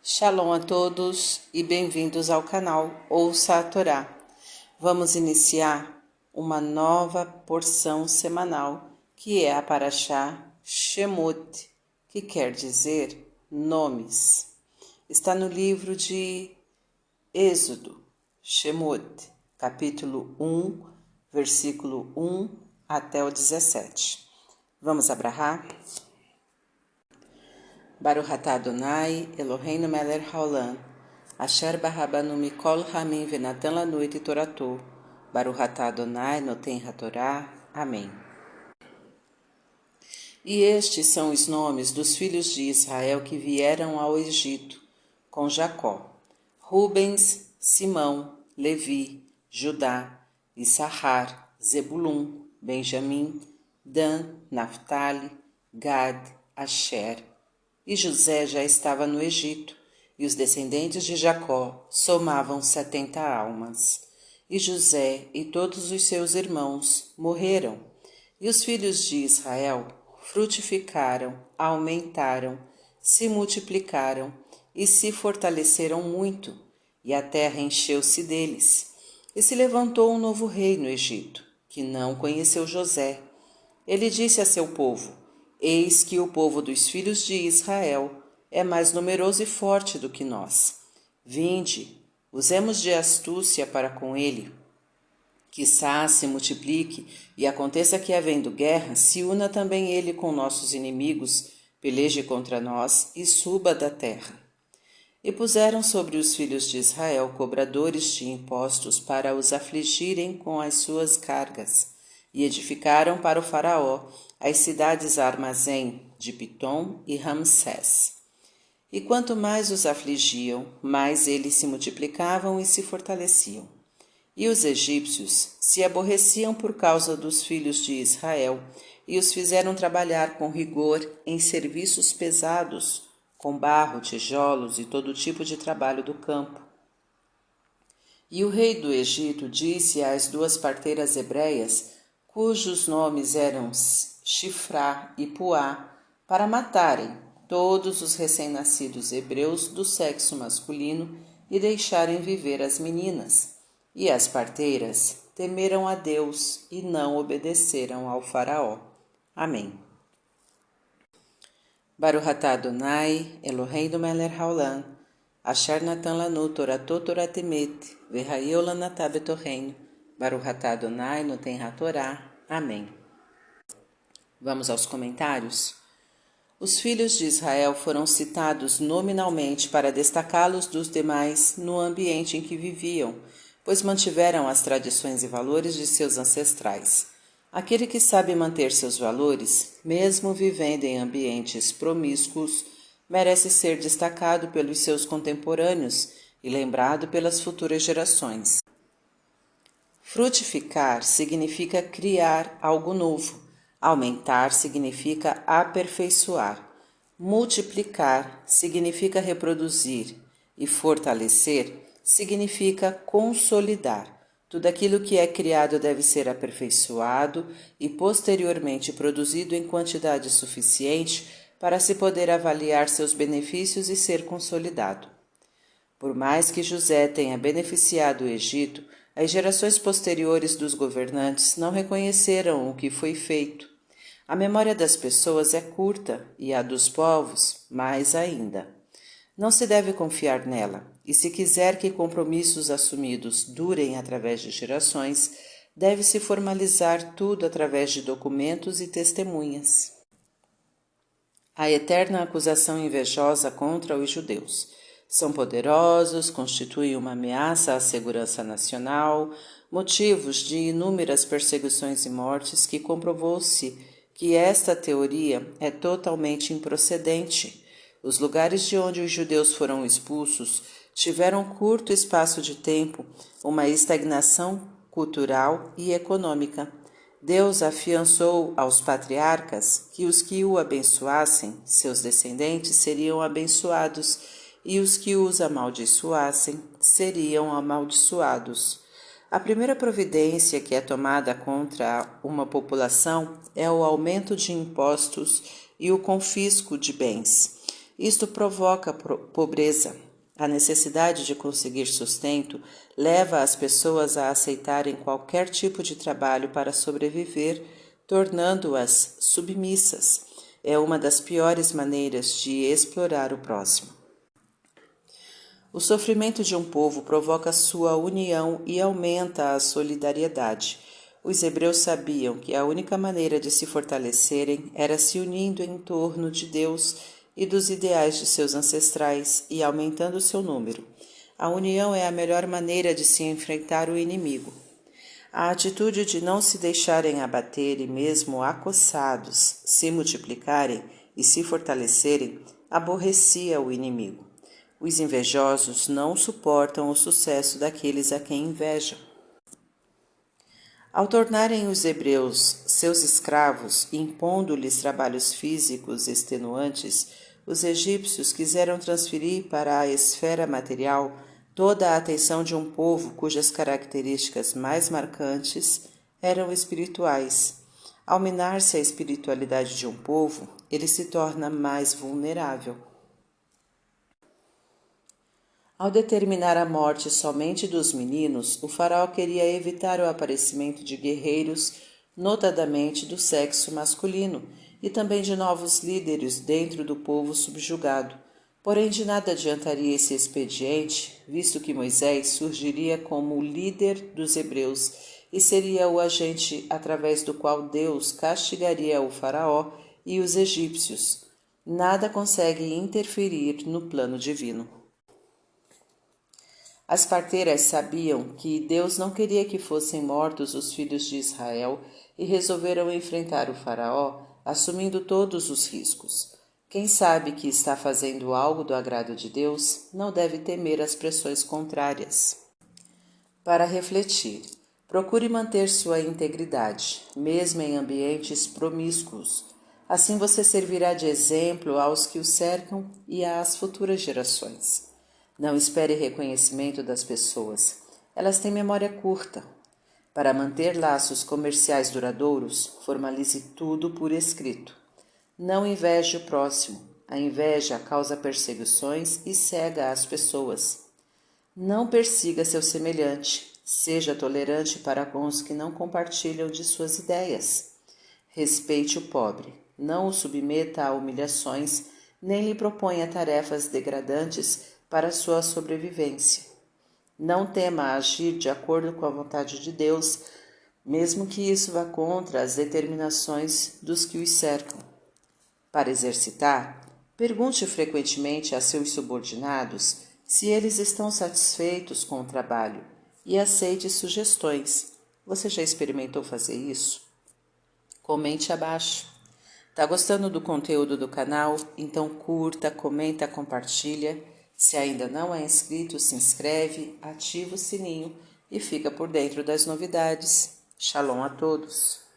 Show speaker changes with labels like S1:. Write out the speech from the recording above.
S1: Shalom a todos e bem-vindos ao canal Ouça a Torá. Vamos iniciar uma nova porção semanal que é a Parashá Shemot, que quer dizer nomes. Está no livro de Êxodo, Shemot, capítulo 1, versículo 1 até o 17. Vamos abrahar? Baruch atah Adonai, Eloheinu melech haolam, asher barabanu mikol hamim venatan lanu et toratou. Baruch atah Adonai, noten hatorá. Amém. E estes são os nomes dos filhos de Israel que vieram ao Egito, com Jacó: Rubens, Simão, Levi, Judá, Issachar, Zebulum, Benjamim, Dan, Naftali, Gad, Asher. E José já estava no Egito, e os descendentes de Jacó somavam 70 almas. E José e todos os seus irmãos morreram, e os filhos de Israel frutificaram, aumentaram, se multiplicaram e se fortaleceram muito, e a terra encheu-se deles. E se levantou um novo rei no Egito, que não conheceu José. Ele disse a seu povo: Eis que o povo dos filhos de Israel é mais numeroso e forte do que nós. Vinde, usemos de astúcia para com ele. Quiçá se multiplique, e aconteça que, havendo guerra, se una também ele com nossos inimigos, peleje contra nós e suba da terra. E puseram sobre os filhos de Israel cobradores de impostos para os afligirem com as suas cargas, e edificaram para o faraó as cidades armazém de Pitom e Ramsés. E quanto mais os afligiam, mais eles se multiplicavam e se fortaleciam. E os egípcios se aborreciam por causa dos filhos de Israel, e os fizeram trabalhar com rigor em serviços pesados, com barro, tijolos e todo tipo de trabalho do campo. E o rei do Egito disse às duas parteiras hebreias, cujos nomes eram Shifrá e Puá, para matarem todos os recém-nascidos hebreus do sexo masculino e deixarem viver as meninas. E as parteiras temeram a Deus e não obedeceram ao faraó. Amém. Baruch atah Adonai, Eloheinu melech haolam, asher natan lanu toratot torat emet, v'hayeu lanatah betorreinu. Baruch atah Adonai, noten hatorá. Amém. Vamos aos comentários. Os filhos de Israel foram citados nominalmente para destacá-los dos demais no ambiente em que viviam, pois mantiveram as tradições e valores de seus ancestrais. Aquele que sabe manter seus valores, mesmo vivendo em ambientes promíscuos, merece ser destacado pelos seus contemporâneos e lembrado pelas futuras gerações. Frutificar significa criar algo novo. Aumentar significa aperfeiçoar. Multiplicar significa reproduzir. E fortalecer significa consolidar. Tudo aquilo que é criado deve ser aperfeiçoado e posteriormente produzido em quantidade suficiente para se poder avaliar seus benefícios e ser consolidado. Por mais que José tenha beneficiado o Egito, as gerações posteriores dos governantes não reconheceram o que foi feito. A memória das pessoas é curta e a dos povos mais ainda. Não se deve confiar nela, e se quiser que compromissos assumidos durem através de gerações, deve-se formalizar tudo através de documentos e testemunhas. A eterna acusação invejosa contra os judeus. São poderosos, constituem uma ameaça à segurança nacional, motivos de inúmeras perseguições e mortes que comprovou-se que esta teoria é totalmente improcedente. Os lugares de onde os judeus foram expulsos tiveram curto espaço de tempo uma estagnação cultural e econômica. Deus afiançou aos patriarcas que os que o abençoassem, seus descendentes, seriam abençoados, e os que os amaldiçoassem, seriam amaldiçoados. A primeira providência que é tomada contra uma população é o aumento de impostos e o confisco de bens. Isto provoca pobreza. A necessidade de conseguir sustento leva as pessoas a aceitarem qualquer tipo de trabalho para sobreviver, tornando-as submissas. É uma das piores maneiras de explorar o próximo. O sofrimento de um povo provoca sua união e aumenta a solidariedade. Os hebreus sabiam que a única maneira de se fortalecerem era se unindo em torno de Deus e dos ideais de seus ancestrais e aumentando seu número. A união é a melhor maneira de se enfrentar o inimigo. A atitude de não se deixarem abater e mesmo acossados se multiplicarem e se fortalecerem aborrecia o inimigo. Os invejosos não suportam o sucesso daqueles a quem invejam. Ao tornarem os hebreus seus escravos, impondo-lhes trabalhos físicos extenuantes, os egípcios quiseram transferir para a esfera material toda a atenção de um povo cujas características mais marcantes eram espirituais. Ao minar-se a espiritualidade de um povo, ele se torna mais vulnerável. Ao determinar a morte somente dos meninos, o faraó queria evitar o aparecimento de guerreiros, notadamente do sexo masculino, e também de novos líderes dentro do povo subjugado. Porém, de nada adiantaria esse expediente, visto que Moisés surgiria como o líder dos hebreus e seria o agente através do qual Deus castigaria o faraó e os egípcios. Nada consegue interferir no plano divino. As parteiras sabiam que Deus não queria que fossem mortos os filhos de Israel e resolveram enfrentar o faraó, assumindo todos os riscos. Quem sabe que está fazendo algo do agrado de Deus, não deve temer as pressões contrárias. Para refletir, procure manter sua integridade, mesmo em ambientes promíscuos. Assim você servirá de exemplo aos que o cercam e às futuras gerações. Não espere reconhecimento das pessoas. Elas têm memória curta. Para manter laços comerciais duradouros, formalize tudo por escrito. Não inveje o próximo. A inveja causa perseguições e cega as pessoas. Não persiga seu semelhante. Seja tolerante para com os que não compartilham de suas ideias. Respeite o pobre. Não o submeta a humilhações, nem lhe proponha tarefas degradantes para sua sobrevivência. Não tema agir de acordo com a vontade de Deus, mesmo que isso vá contra as determinações dos que os cercam. Para exercitar, pergunte frequentemente a seus subordinados se eles estão satisfeitos com o trabalho e aceite sugestões. Você já experimentou fazer isso? Comente abaixo. Tá gostando do conteúdo do canal? Então curta, comenta, compartilha. Se ainda não é inscrito, se inscreve, ativa o sininho e fica por dentro das novidades. Shalom a todos!